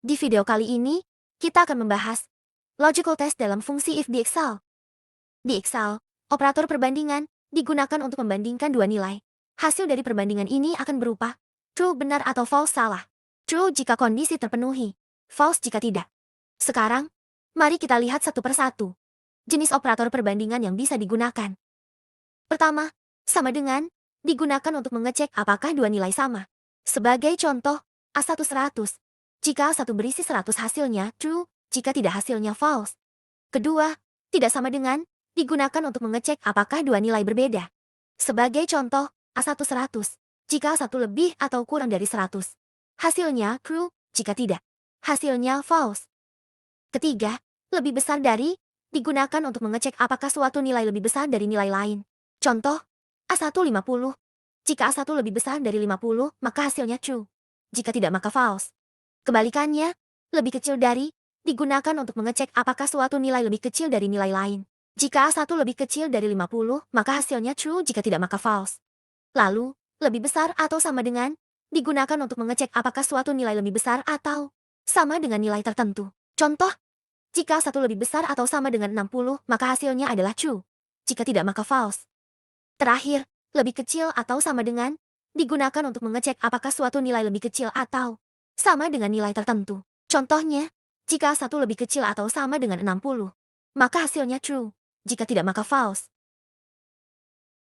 Di video kali ini, kita akan membahas logical test dalam fungsi if di Excel. Di Excel, operator perbandingan digunakan untuk membandingkan dua nilai. Hasil dari perbandingan ini akan berupa true benar atau false salah. True jika kondisi terpenuhi, false jika tidak. Sekarang, mari kita lihat satu persatu jenis operator perbandingan yang bisa digunakan. Pertama, sama dengan digunakan untuk mengecek apakah dua nilai sama. Sebagai contoh, A1 100. Jika A1 berisi 100 hasilnya true, jika tidak hasilnya false. Kedua, tidak sama dengan digunakan untuk mengecek apakah dua nilai berbeda. Sebagai contoh, A1 100. Jika A1 lebih atau kurang dari 100. Hasilnya true, jika tidak, hasilnya false. Ketiga, lebih besar dari digunakan untuk mengecek apakah suatu nilai lebih besar dari nilai lain. Contoh, A1 50. Jika A1 lebih besar dari 50, maka hasilnya true. Jika tidak, maka false. Kebalikannya, lebih kecil dari digunakan untuk mengecek apakah suatu nilai lebih kecil dari nilai lain. Jika A1 lebih kecil dari 50, maka hasilnya true, jika tidak maka false. Lalu, lebih besar atau sama dengan digunakan untuk mengecek apakah suatu nilai lebih besar atau sama dengan nilai tertentu. Contoh, jika A1 lebih besar atau sama dengan 60, maka hasilnya adalah true. Jika tidak maka false. Terakhir, lebih kecil atau sama dengan digunakan untuk mengecek apakah suatu nilai lebih kecil atau sama dengan nilai tertentu. Contohnya, jika A1 lebih kecil atau sama dengan 60, maka hasilnya true. Jika tidak maka false.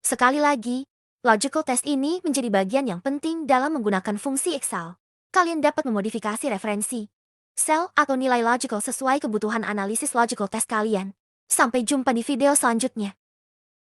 Sekali lagi, logical test ini menjadi bagian yang penting dalam menggunakan fungsi Excel. Kalian dapat memodifikasi referensi, sel atau nilai logical sesuai kebutuhan analisis logical test kalian. Sampai jumpa di video selanjutnya.